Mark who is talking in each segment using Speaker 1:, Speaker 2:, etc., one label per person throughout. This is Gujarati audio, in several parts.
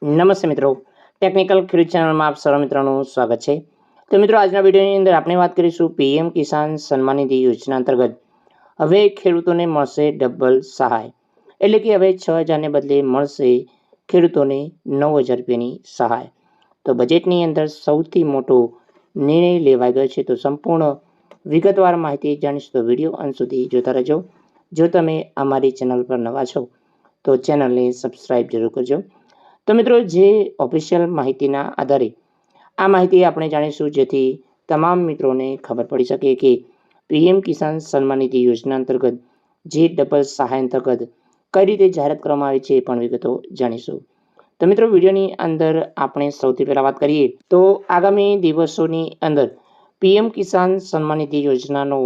Speaker 1: નમસ્તે મિત્રો, ટેકનિકલ ખેડૂત ચેનલમાં આપ સર્વ મિત્રોનું સ્વાગત છે. તો મિત્રો, આજના વિડીયોની અંદર આપણે વાત કરીશું પીએમ કિસાન સન્માન નિધિ યોજના અંતર્ગત હવે ખેડૂતોને મળશે ડબલ સહાય. એટલે કે હવે 6,000ને બદલે મળશે ખેડૂતોને 9,000 રૂપિયાની સહાય. તો બજેટની અંદર સૌથી મોટો નિર્ણય લેવાઈ ગયો છે. તો સંપૂર્ણ વિગતવાર માહિતી જાણીશું. તો વિડીયો અંત સુધી જોતા રહેજો. જો તમે અમારી ચેનલ પર નવા છો તો ચેનલને સબસ્ક્રાઈબ જરૂર કરજો. તો મિત્રો, જે ઓફિશિયલ માહિતીના આધારે આ માહિતી આપણે જાણીશું, જેથી તમામ મિત્રોને ખબર પડી શકે કે પીએમ કિસાન સન્માન નિધિ યોજના અંતર્ગત જે ડબલ સહાય અંતર્ગત કઈ રીતે જાહેરાત કરવામાં આવી છે એ પણ વિગતો જાણીશું. તો મિત્રો, વિડીયોની અંદર આપણે સૌથી પહેલાં વાત કરીએ તો આગામી દિવસોની અંદર પીએમ કિસાન સન્માન નિધિ યોજનાનો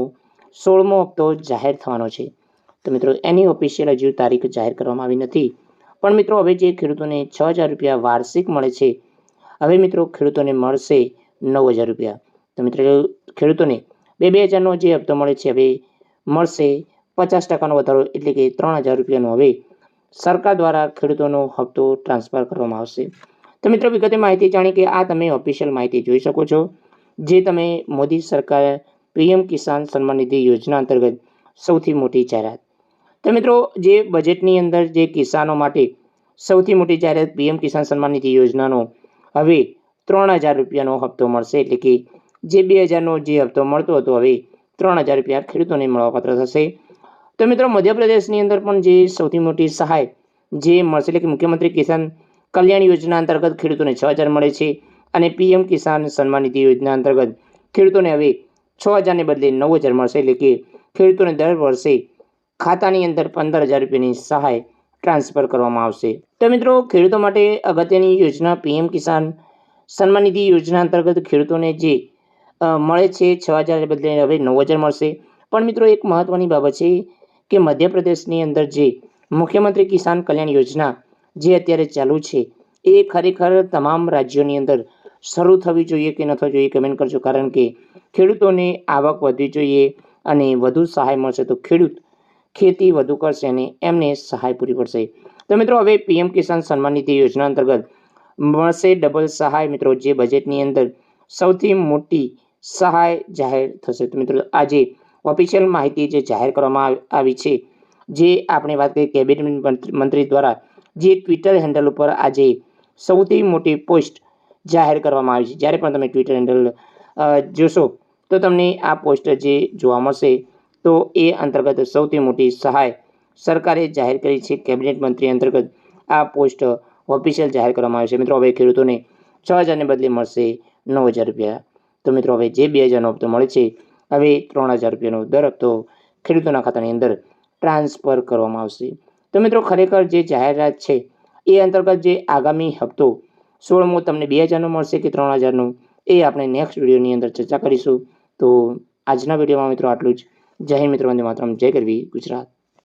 Speaker 1: 16મો હપ્તો જાહેર થવાનો છે. તો મિત્રો, એની ઓફિશિયલ હજુ તારીખ જાહેર કરવામાં આવી નથી. પણ મિત્રો, હવે જે ખેડૂતોને 6,000 રૂપિયા વાર્ષિક મળે છે, હવે મિત્રો ખેડૂતોને મળશે 9,000 રૂપિયા. તો મિત્રો, ખેડૂતોને 2,000નો જે હપ્તો મળે છે, હવે મળશે 50% વધારો, એટલે કે 3,000 રૂપિયાનો હવે સરકાર દ્વારા ખેડૂતોનો હપ્તો ટ્રાન્સફર કરવામાં આવશે. તો મિત્રો, વિગતે માહિતી જાણી કે આ તમે ઓફિશિયલ માહિતી જોઈ શકો છો, જે તમે મોદી સરકાર પીએમ કિસાન સન્માન નિધિ યોજના અંતર્ગત સૌથી મોટી જાહેરાત. તો મિત્રો, જે બજેટની અંદર જે કિસાનો માટે સૌથી મોટી જાહેરાત પીએમ કિસાન સન્માન નિધિ યોજનાનો હવે 3,000 રૂપિયાનો હપ્તો મળશે. એટલે કે જે 2,000નો જે હપ્તો મળતો હતો, હવે 3,000 રૂપિયા ખેડૂતોને મળવાપાત્ર થશે. તો મિત્રો, મધ્યપ્રદેશની અંદર પણ જે સૌથી મોટી સહાય જે મળશે, એટલે કે મુખ્યમંત્રી કિસાન કલ્યાણ યોજના અંતર્ગત ખેડૂતોને 6,000 મળે છે, અને પીએમ કિસાન સન્માન નિધિ યોજના અંતર્ગત ખેડૂતોને હવે 6,000ને બદલે 9,000 મળશે. એટલે કે ખેડૂતોને દર વર્ષે ખાતાની અંદર 15,000 રૂપિયાની સહાય ટ્રાન્સફર કરવામાં આવશે. તો મિત્રો, ખેડૂતો માટે અગત્યની યોજના પીએમ કિસાન સન્માન નિધિ યોજના અંતર્ગત ખેડૂતોને જે મળે છે 6,000 બદલે હવે 9,000 મળશે. પણ મિત્રો, એક મહત્વની બાબત છે કે મધ્યપ્રદેશની અંદર જે મુખ્યમંત્રી કિસાન કલ્યાણ યોજના જે અત્યારે ચાલુ છે, એ ખરેખર તમામ રાજ્યોની અંદર શરૂ થવી જોઈએ કે ન થવી જોઈએ, કમેન્ટ કરજો. કારણ કે ખેડૂતોને આવક વધવી જોઈએ અને વધુ સહાય મળશે તો ખેડૂત ખેતી વધુ કરશે અને એમને સહાય પૂરી પડશે. તો મિત્રો, હવે પીએમ કિસાન સન્માન નિધિ યોજના અંતર્ગત મળશે ડબલ સહાય. મિત્રો, જે બજેટની અંદર સૌથી મોટી સહાય જાહેર થશે. તો મિત્રો, આજે ઓફિશિયલ માહિતી જે જાહેર કરવામાં આવી છે, જે આપણે વાત કરીએ કેબિનેટ મંત્રી દ્વારા જે ટ્વિટર હેન્ડલ ઉપર આજે સૌથી મોટી પોસ્ટ જાહેર કરવામાં આવી છે. જ્યારે પણ તમે ટ્વિટર હેન્ડલ જોશો તો તમને આ પોસ્ટ જે જોવા મળશે, તો એ અંતર્ગત સૌથી મોટી સહાય સરકારે જાહેર કરી છે. કેબિનેટ મંત્રી અંતર્ગત આ પોસ્ટ ઓફિશિયલ જાહેર કરવામાં આવી છે. મિત્રો, હવે ખેડૂતોને 6,000ને બદલે મળશે 9,000 રૂપિયા. તો મિત્રો, હવે જે 2,000નો હપ્તો મળે છે, હવે 3,000 રૂપિયાનો દર હપ્તો ખેડૂતોના ખાતાની અંદર ટ્રાન્સફર કરવામાં આવશે. તો મિત્રો, ખરેખર જે જાહેરાત છે એ અંતર્ગત જે આગામી હપ્તો 16મો તમને 2,000નો મળશે કે 3,000નો, એ આપણે નેક્સ્ટ વિડીયોની અંદર ચર્ચા કરીશું. તો આજના વિડીયોમાં મિત્રો આટલું જ. જય હિન્દ મિત્રો, વંદે માતરમ, જય ગરવી ગુજરાત.